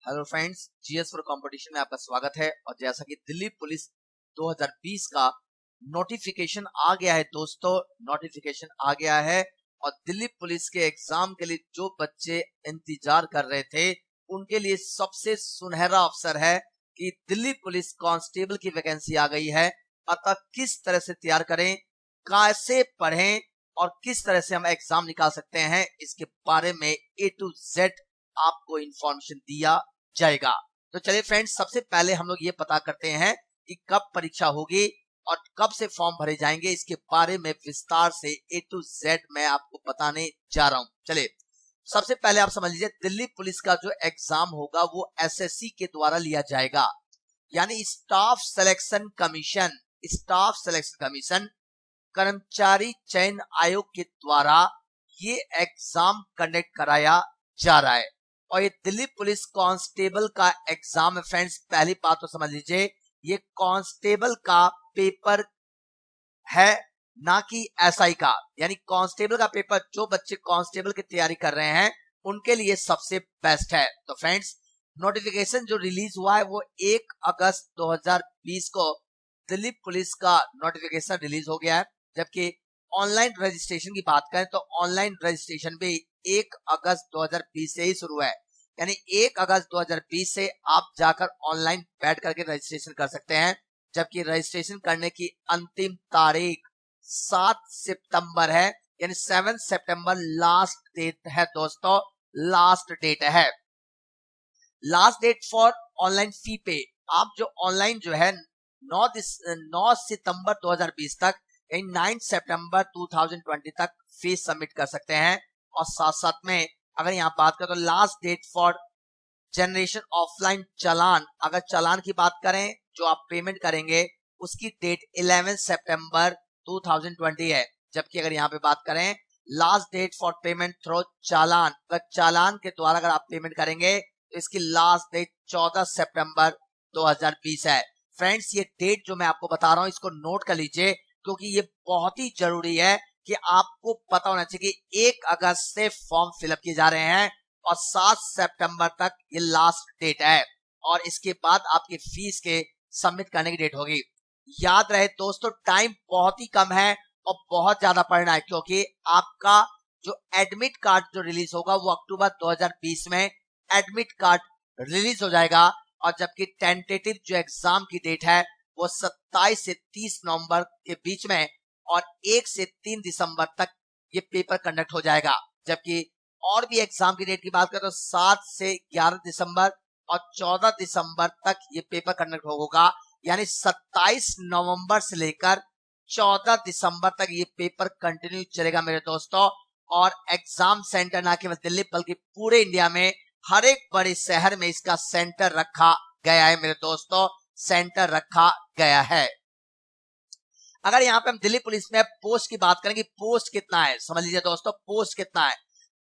Hello friends, GS for competition में आपका स्वागत है। और जैसा कि दिल्ली पुलिस 2020 का नोटिफिकेशन आ गया है दोस्तों, नोटिफिकेशन आ गया है और दिल्ली पुलिस के एग्जाम के लिए जो बच्चे इंतजार कर रहे थे उनके लिए सबसे सुनहरा अवसर है कि दिल्ली पुलिस कांस्टेबल की वैकेंसी आ गई है। अतः किस तरह से तैयार करें, कैसे पढ़ें और किस तरह से हम एग्जाम निकाल सकते हैं, इसके बारे में A to Z आपको इंफॉर्मेशन दिया जाएगा। तो चलिए फ्रेंड्स, सबसे पहले हम लोग ये पता करते हैं कि कब परीक्षा होगी और कब से फॉर्म भरे जाएंगे। इसके बारे में विस्तार से A to Z मैं आपको बताने जा रहा हूं। चलिए सबसे पहले आप समझ लीजिए, दिल्ली पुलिस का जो एग्जाम होगा वो एसएससी के द्वारा लिया जाएगा, यानी staff selection commission. Staff selection commission कर्मचारी चयन आयोग के द्वारा ये एग्जाम कंडक्ट कराया जा रहा है और ये दिल्ली पुलिस कांस्टेबल का एग्जाम है। फ्रेंड्स, पहली बात तो समझ लीजिए, ये कांस्टेबल का पेपर है, ना कि एसआई का। यानी कांस्टेबल का पेपर जो बच्चे कांस्टेबल की तैयारी कर रहे हैं उनके लिए सबसे बेस्ट है। तो फ्रेंड्स, नोटिफिकेशन जो रिलीज हुआ है वो 1 अगस्त 2020 को दिल्ली पुलिस का नोटिफिकेशन रिलीज हो गया है। जबकि ऑनलाइन रजिस्ट्रेशन की बात करें तो ऑनलाइन रजिस्ट्रेशन भी 1 अगस्त 2020 से ही शुरू है। यानी 1 अगस्त 2020 से आप जाकर ऑनलाइन बैठ करके रजिस्ट्रेशन कर सकते हैं। जबकि रजिस्ट्रेशन करने की अंतिम तारीख 7 सितंबर है, यानी 7 सितंबर लास्ट डेट है दोस्तों, लास्ट डेट है। Last date for online fee pay. आप जो ऑनलाइन जो है 9 सितंबर 2020 तक, यानी 9 सितंबर 2020 तक फीस सबमिट कर सकते हैं। और साथ साथ में अगर यहाँ बात करें तो last date for generation offline challan, अगर चालान की बात करें जो आप पेमेंट करेंगे उसकी डेट 11 सितंबर 2020 है। जबकि अगर यहाँ पे बात करें last date for payment through challan, अगर चालान के द्वारा अगर आप पेमेंट करेंगे तो इसकी लास्ट डेट 14 सितंबर 2020 है। फ्रेंड्स, ये डेट जो मैं आपको बता रहा हूं इसको नोट कर लीजिए, क्योंकि ये बहुत ही जरूरी है कि आपको पता होना चाहिए कि 1 अगस्त से फॉर्म फिलअप किए जा रहे हैं और 7 सितंबर तक ये लास्ट डेट है और इसके बाद आपकी फीस के सबमिट करने की डेट होगी। याद रहे दोस्तों, टाइम बहुत ही कम है और बहुत ज्यादा पढ़ना है, क्योंकि आपका जो एडमिट कार्ड जो रिलीज होगा वो अक्टूबर 2020 में एडमिट कार्ड रिलीज हो जाएगा। और जबकि टेंटेटिव जो एग्जाम की डेट है वो 27 से 30 नवंबर के बीच में और 1 से 3 दिसंबर तक ये पेपर कंडक्ट हो जाएगा। जबकि और भी एग्जाम की डेट की बात करें तो 7 से 11 दिसंबर और 14 दिसंबर तक ये पेपर कंडक्ट होगा। यानी 27 नवंबर से लेकर 14 दिसंबर तक ये पेपर कंटिन्यू चलेगा मेरे दोस्तों। और एग्जाम सेंटर ना केवल दिल्ली बल्कि पूरे इंडिया में हर एक बड़े शहर में इसका सेंटर रखा गया है मेरे दोस्तों, सेंटर रखा गया है। अगर यहाँ पे हम दिल्ली पुलिस में पोस्ट की बात करेंगे, पोस्ट कितना है समझ लीजिए दोस्तों, पोस्ट कितना है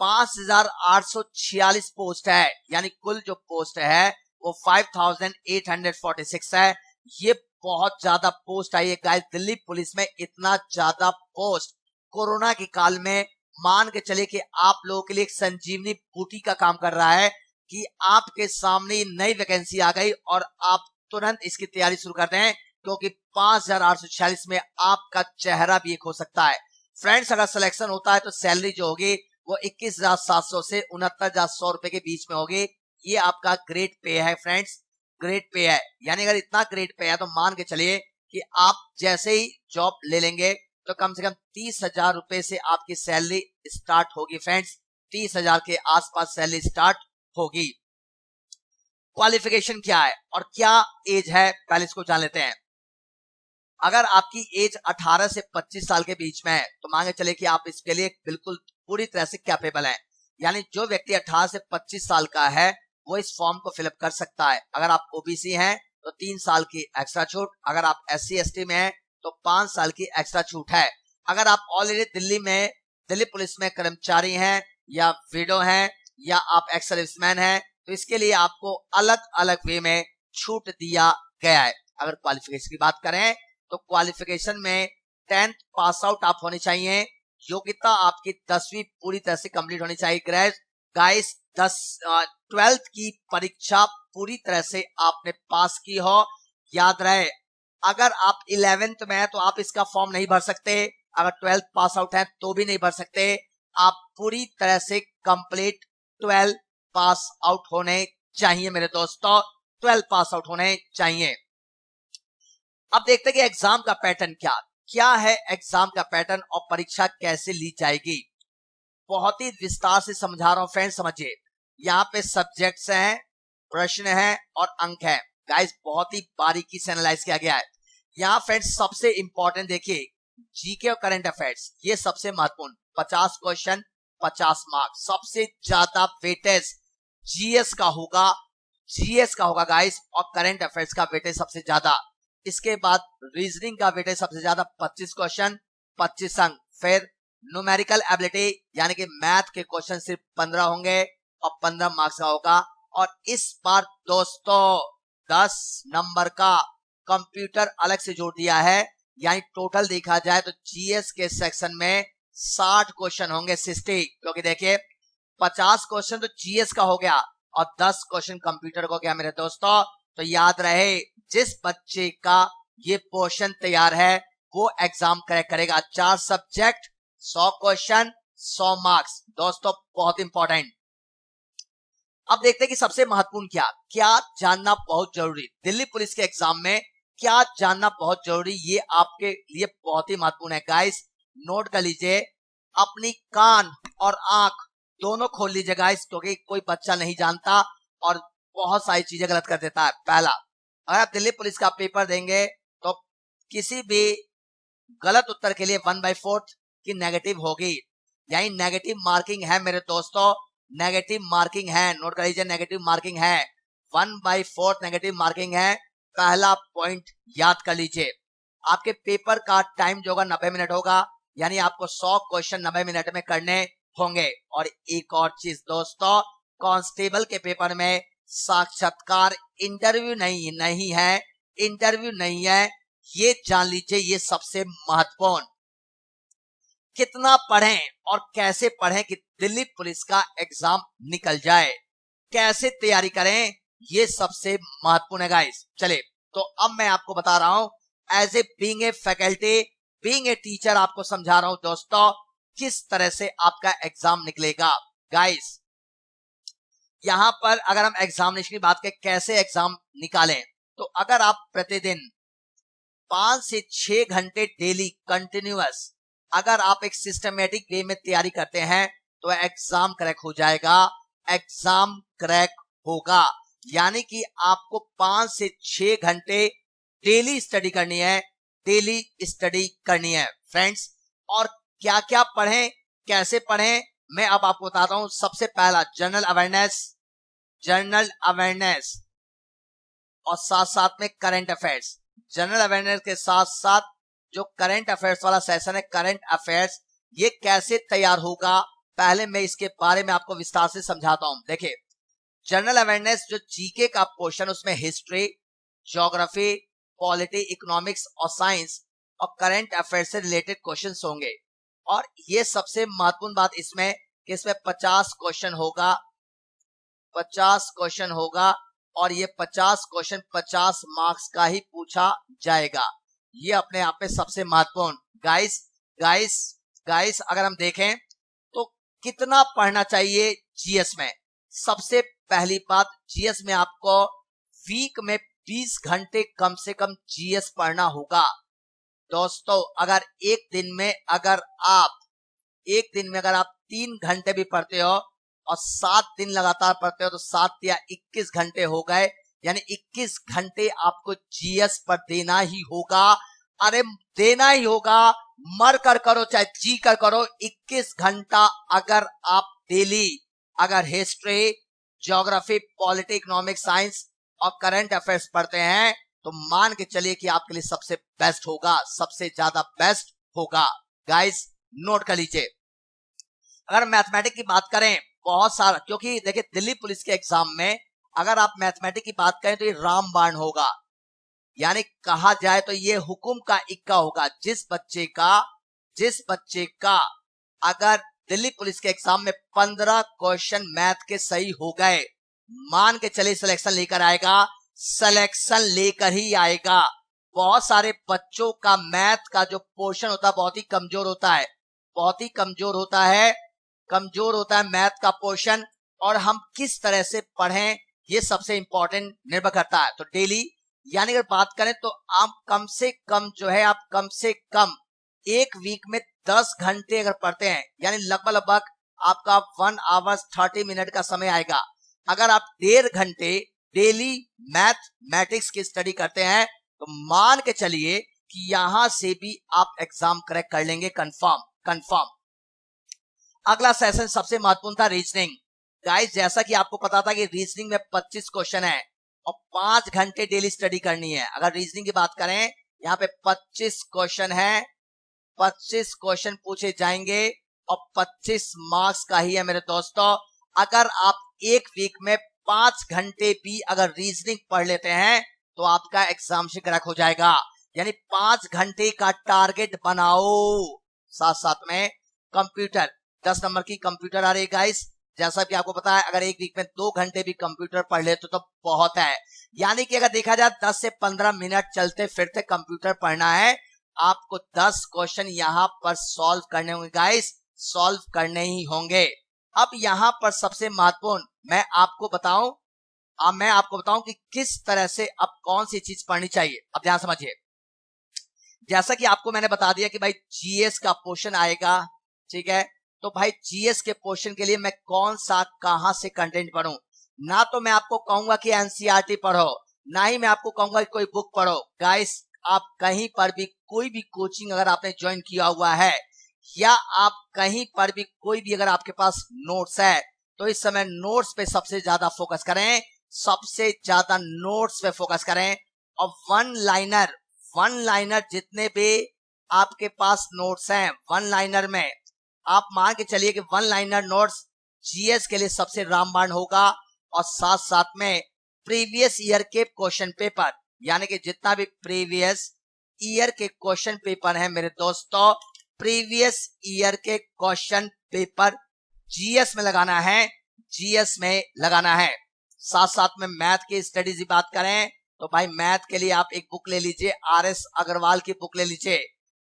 5846 पोस्ट है। यानी कुल जो पोस्ट है वो 5846 है। ये बहुत ज्यादा पोस्ट आई है गाइस दिल्ली पुलिस में। इतना ज्यादा पोस्ट कोरोना के काल में मान के चले कि आप लोगों के लिए एक संजीवनी बूटी का काम कर रहा है कि आपके सामने नई वैकेंसी आ गई और आप तुरंत इसकी तैयारी शुरू कर दें, क्योंकि 5846 में आपका चेहरा भी एक हो सकता है। फ्रेंड्स, अगर सिलेक्शन होता है तो सैलरी जो होगी वो 21,700 से 69,100 रुपए के बीच में होगी। ये आपका ग्रेड पे है फ्रेंड्स, ग्रेड पे है। यानी अगर इतना ग्रेड पे है तो मान के चलिए कि आप जैसे ही जॉब ले लेंगे तो कम से कम 30,000 रुपए से आपकी सैलरी स्टार्ट होगी फ्रेंड्स, 30,000 के आसपास सैलरी स्टार्ट होगी। क्वालिफिकेशन क्या है और क्या एज है, पहले इसको जान लेते हैं। अगर आपकी एज 18 से 25 साल के बीच में है तो मांगे चले कि आप इसके लिए बिल्कुल पूरी तरह से कैपेबल हैं। यानी जो व्यक्ति 18 से 25 साल का है वो इस फॉर्म को फिलअप कर सकता है। अगर आप ओबीसी हैं तो 3 साल की एक्स्ट्रा छूट, अगर आप SC ST में हैं तो 5 साल की एक्स्ट्रा छूट है। अगर आप ऑलरेडी दिल्ली पुलिस में कर्मचारी हैं या विडो हैं या आप एक्स सर्विसमैन हैं तो इसके लिए आपको अलग अलग वे में छूट दिया गया है। अगर क्वालिफिकेशन की बात करें तो क्वालिफिकेशन में 10th पास आउट आप होने चाहिए। योग्यता आपकी 10वीं पूरी तरह से कंप्लीट होनी चाहिए। गाइस 12th की परीक्षा पूरी तरह से आपने पास की हो, याद रहे अगर आप 11th में है तो आप इसका फॉर्म नहीं भर सकते, अगर 12th पास आउट है तो भी नहीं भर सकते। आप पूरी तरह से कंप्लीट 12 पास आउट होने चाहिए मेरे दोस्तों, 12 पास आउट होने चाहिए। अब देखते हैं कि एग्जाम का पैटर्न क्या है, एग्जाम का पैटर्न और परीक्षा कैसे ली जाएगी। बहुत ही विस्तार से समझा रहा हूं फ्रेंड्स, समझिए। यहाँ पे सब्जेक्ट्स हैं, प्रश्न है और अंक है। गाइस बहुत ही बारीकी से एनालाइज किया गया है। यहाँ फ्रेंड्स सबसे इंपॉर्टेंट देखिए, जीके और करंट अफेयर्स, ये सबसे महत्वपूर्ण 50 क्वेश्चन 50 मार्क्स। सबसे ज्यादा वेटेज जीएस का होगा गाइस, और करंट अफेयर्स का वेटेज सबसे ज्यादा। इसके बाद रीजनिंग का वेटेज सबसे ज्यादा 25 क्वेश्चन 25 अंक। फिर न्यूमेरिकल एबिलिटी यानी कि मैथ के क्वेश्चन सिर्फ 15 होंगे और 15 मार्क्स का होगा। और इस बार दोस्तों 10 नंबर का कंप्यूटर अलग से जोड़ दिया है, यानी टोटल देखा जाए तो जीएस के सेक्शन में 60 क्वेश्चन होंगे 60, क्योंकि देखिए 50 क्वेश्चन तो जीएस का हो गया और 10 क्वेश्चन कंप्यूटर का हो गया मेरे दोस्तों। तो याद रहे जिस बच्चे का ये पोर्शन तैयार है वो एग्जाम क्रैक करेगा। 4 सब्जेक्ट 100 क्वेश्चन 100 मार्क्स दोस्तों, बहुत इंपॉर्टेंट। अब देखते हैं कि सबसे महत्वपूर्ण क्या जानना बहुत जरूरी, दिल्ली पुलिस के एग्जाम में क्या जानना बहुत जरूरी, ये आपके लिए बहुत ही महत्वपूर्ण है। गाइस नोट कर लीजिए, अपनी कान और आंख दोनों खोल लीजिए गाइस, क्योंकि कोई बच्चा नहीं जानता और बहुत सारी चीजें गलत कर देता है। पहला, अगर आप दिल्ली पुलिस का पेपर देंगे तो किसी भी गलत उत्तर के लिए 1/4 की नेगेटिव होगी, यानी नेगेटिव मार्किंग है मेरे दोस्तों, नेगेटिव मार्किंग है। नोट कर लीजिए, नेगेटिव मार्किंग है, 1/4 नेगेटिव मार्किंग है। पहला पॉइंट याद कर लीजिए। आपके पेपर का टाइम जो होगा 90 मिनट होगा, यानी आपको 100 क्वेश्चन 90 मिनट में करने होंगे। और एक और चीज दोस्तों, कांस्टेबल के पेपर में साक्षात्कार इंटरव्यू नहीं है, ये जान लीजिए, ये सबसे महत्वपूर्ण। कितना पढ़ें और कैसे पढ़ें कि दिल्ली पुलिस का एग्जाम निकल जाए, कैसे तैयारी करें, ये सबसे महत्वपूर्ण है गाइस। चले तो अब मैं आपको बता रहा हूं, as a being a faculty, being a teacher, आपको समझा रहा हूं दोस्तों किस तरह से आपका एग्जाम निकलेगा। गाइस यहां पर अगर हम एग्जामिनेशन की बात करें, कैसे एग्जाम निकालें, तो अगर आप प्रतिदिन 5 से 6 घंटे डेली कंटिन्यूअस अगर आप एक सिस्टमेटिक वे में तैयारी करते हैं तो एग्जाम क्रैक हो जाएगा, एग्जाम क्रैक होगा। यानी कि आपको 5 से 6 घंटे डेली स्टडी करनी है फ्रेंड्स। और क्या क्या पढ़ें, कैसे पढ़ें, मैं अब आपको बताता हूं। सबसे पहला जनरल अवेयरनेस और साथ साथ में करंट अफेयर्स। जनरल अवेयरनेस के साथ साथ जो करंट अफेयर्स वाला सेशन है, करंट अफेयर्स, ये कैसे तैयार होगा, पहले मैं इसके बारे में आपको विस्तार से समझाता हूं। देखिए जनरल अवेयरनेस जो जीके का पोर्शन, उसमें हिस्ट्री, ज्योग्राफी, पॉलिटी, इकोनॉमिक्स और साइंस और करंट अफेयर्स से रिलेटेड क्वेश्चंस होंगे। और ये सबसे महत्वपूर्ण बात इसमें कि इसमें 50 क्वेश्चन होगा, 50 क्वेश्चन होगा और ये 50 क्वेश्चन 50 मार्क्स का ही पूछा जाएगा। ये अपने आप में सबसे महत्वपूर्ण। गाइस अगर हम देखें तो कितना पढ़ना चाहिए जीएस में, सबसे पहली बात, जीएस में आपको वीक में 20 घंटे कम से कम जीएस पढ़ना होगा दोस्तों। अगर एक दिन में अगर आप 3 घंटे भी पढ़ते हो और 7 दिन लगातार पढ़ते हो तो 7 या 21 घंटे हो गए, यानी 21 घंटे आपको जीएस पर देना ही होगा। अरे देना ही होगा, मर कर करो चाहे जी कर करो। 21 घंटा अगर आप डेली अगर history, geography, polity, economics, science और करंट अफेयर्स पढ़ते हैं तो मान के चलिए कि आपके लिए सबसे बेस्ट होगा, सबसे ज्यादा बेस्ट होगा। गाइस नोट कर लीजिए। अगर मैथमेटिक्स की बात करें, बहुत सारा, क्योंकि देखिए दिल्ली पुलिस के एग्जाम में अगर आप मैथमेटिक्स की बात करें तो ये रामबाण होगा, यानी कहा जाए तो ये हुकुम का इक्का होगा। जिस बच्चे का अगर दिल्ली पुलिस के एग्जाम में 15 क्वेश्चन मैथ के सही हो गए, मान के चले सिलेक्शन लेकर आएगा, सिलेक्शन लेकर ही आएगा। बहुत सारे बच्चों का मैथ का जो पोर्शन होता है बहुत ही कमजोर होता है, बहुत ही कमजोर होता है, कमजोर होता है मैथ का पोर्शन, और हम किस तरह से पढ़ें ये सबसे इंपॉर्टेंट निर्भर करता है। तो डेली यानी अगर बात करें तो आप कम से कम जो है आप कम से कम एक वीक में 10 घंटे अगर पढ़ते हैं, यानी लगभग आपका 1 आवर्स 30 मिनट का समय आएगा। अगर आप 1.5 घंटे डेली मैथमेटिक्स की स्टडी करते हैं तो मान के चलिए कि यहां से भी आप एग्जाम क्रैक कर लेंगे, कंफर्म। अगला सेशन सबसे महत्वपूर्ण था रीजनिंग। गाइस जैसा कि आपको पता था कि रीजनिंग में 25 क्वेश्चन है और 5 घंटे डेली स्टडी करनी है। अगर रीजनिंग की बात करें यहाँ पे 25 क्वेश्चन है, 25 क्वेश्चन पूछे जाएंगे और 25 मार्क्स का ही है मेरे दोस्तों। अगर आप एक वीक में 5 घंटे भी अगर रीजनिंग पढ़ लेते हैं तो आपका एग्जाम से क्रैक हो जाएगा। यानी 5 घंटे का टारगेट बनाओ। साथ साथ में कंप्यूटर 10 नंबर की कंप्यूटर आ रही है गाइस। जैसा कि आपको पता है अगर एक वीक में 2 घंटे भी कंप्यूटर पढ़ ले तो बहुत है। यानी कि अगर देखा जाए 10 से 15 मिनट चलते फिरते कंप्यूटर पढ़ना है, आपको 10 क्वेश्चन यहां पर सॉल्व करने होंगे गाइस, सॉल्व करने ही होंगे। अब यहां पर सबसे महत्वपूर्ण मैं आपको बताऊं कि किस तरह से अब कौन सी चीज पढ़नी चाहिए। अब ध्यान समझिए, जैसा कि आपको मैंने बता दिया कि भाई जीएस का पोर्शन आएगा, ठीक है, तो भाई जीएस के पोर्शन के लिए मैं कौन सा कहां से कंटेंट पढूं। ना तो मैं आपको कहूंगा कि एनसीईआरटी पढ़ो, ना ही मैं आपको कहूंगा कि कोई बुक पढ़ो। गाइस आप कहीं पर भी कोई भी कोचिंग अगर आपने ज्वाइन किया हुआ है या आप कहीं पर भी कोई भी अगर आपके पास नोट्स है तो इस समय नोट्स पे सबसे ज्यादा फोकस करें, सबसे ज्यादा नोट्स पे फोकस करें। और वन लाइनर जितने भी आपके पास नोट्स हैं, वन लाइनर में आप मान के चलिए कि वन लाइनर नोट्स जीएस के लिए सबसे रामबाण होगा। और साथ साथ में प्रीवियस ईयर के क्वेश्चन पेपर, यानी कि जितना भी प्रीवियस ईयर के क्वेश्चन पेपर हैं मेरे दोस्तों, प्रीवियस ईयर के क्वेश्चन पेपर जीएस में लगाना है, जीएस में लगाना है। साथ साथ में मैथ की स्टडीज की बात करें तो भाई मैथ के लिए आप एक बुक ले लीजिए, आरएस अग्रवाल की बुक ले लीजिए,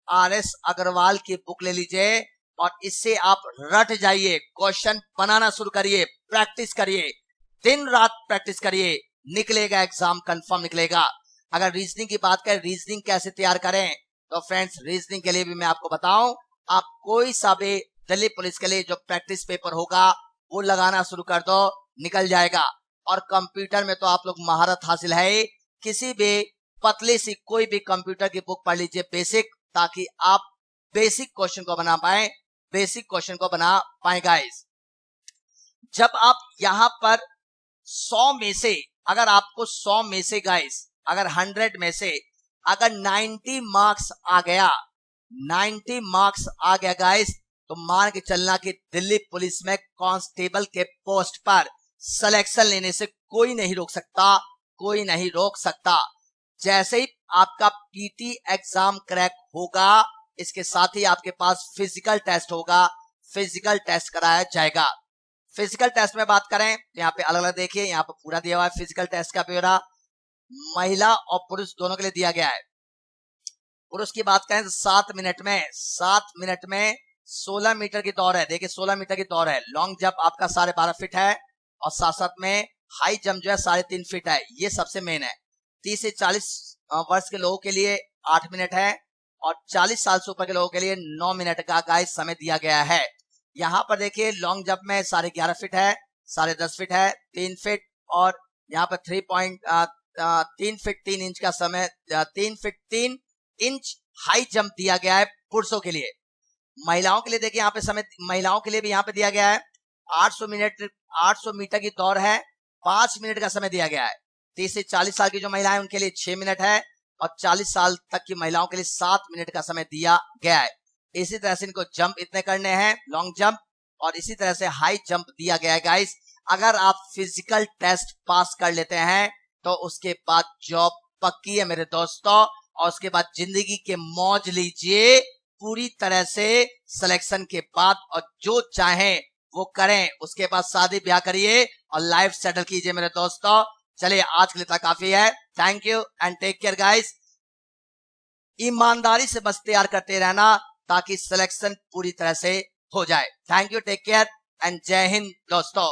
आरएस अग्रवाल की बुक ले लीजिए और इससे आप रट जाइए, क्वेश्चन बनाना शुरू करिए, प्रैक्टिस करिए, दिन रात प्रैक्टिस करिए, निकलेगा एग्जाम, कंफर्म निकलेगा। अगर रीजनिंग की बात करें, रीजनिंग कैसे तैयार करें, तो फ्रेंड्स रीजनिंग के लिए भी मैं आपको बताऊं, आप कोई सा भी दिल्ली पुलिस के लिए जो प्रैक्टिस पेपर होगा वो लगाना शुरू कर दो, निकल जाएगा। और कंप्यूटर में तो आप लोग महारत हासिल है, किसी भी पतली सी कोई भी कंप्यूटर की बुक पढ़ लीजिए बेसिक, ताकि आप बेसिक क्वेश्चन को बना पाए, बेसिक क्वेश्चन को बना पाए। गाइस जब आप यहां पर 100 में से अगर आपको 100 में से गाइस अगर 100 में से अगर 90 मार्क्स आ गया, 90 मार्क्स आ गया गाइस, तो मान के चलना कि दिल्ली पुलिस में कांस्टेबल के पोस्ट पर सिलेक्शन लेने से कोई नहीं रोक सकता, कोई नहीं रोक सकता। जैसे ही आपका पीटी एग्जाम क्रैक होगा, इसके साथ ही आपके पास फिजिकल टेस्ट होगा, फिजिकल टेस्ट कराया जाएगा। फिजिकल टेस्ट में बात करें तो यहाँ पे अलग अलग देखिए, यहाँ पे पूरा दिया हुआ है फिजिकल टेस्ट का ब्यौरा, महिला और पुरुष दोनों के लिए दिया गया है। पुरुष की बात करें तो 7 मिनट में 16 मीटर की दौड़ है। देखिए 16 मीटर की दौड़ है। लॉन्ग जंप आपका 12.5 फीट है और साथ साथ में हाई जंप जो है 3.5 फीट है। ये सबसे मेन है। 30 से 40 वर्ष के लोगों के लिए 8 मिनट है और 40 साल से ऊपर के लोगों के लिए 9 मिनट का गाइस समय दिया गया है। यहाँ पर देखिए लॉन्ग जंप में 11.5 फीट है, 10.5 फीट है, 3 फीट और यहाँ पर 3 फीट 3 इंच का समय, 3 फीट 3 इंच हाई जंप दिया गया है पुरुषों के लिए। महिलाओं के लिए देखिए यहाँ पे समय, महिलाओं के लिए भी यहाँ पे दिया गया है 800 मीटर की दौड़ है, 5 मिनट का समय दिया गया है। 30 से 40 साल की जो महिलाएं उनके लिए 6 मिनट है और 40 साल तक की महिलाओं के लिए 7 मिनट का समय दिया गया है। इसी तरह से इनको जंप इतने करने हैं, लॉन्ग जंप, और इसी तरह से हाई जंप दिया गया है। गाइस अगर आप फिजिकल टेस्ट पास कर लेते हैं तो उसके बाद जॉब पक्की है मेरे दोस्तों, और उसके बाद जिंदगी के मौज लीजिए, पूरी तरह से सिलेक्शन के बाद, और जो चाहें वो करें, उसके बाद शादी ब्याह करिए और लाइफ सेटल कीजिए मेरे दोस्तों। चलिए आज के लिए इतना काफी है। Thank you and take care guys. ईमानदारी से बस तैयार करते रहना ताकि सिलेक्शन पूरी तरह से हो जाए। Thank you, take care and जय हिंद दोस्तों।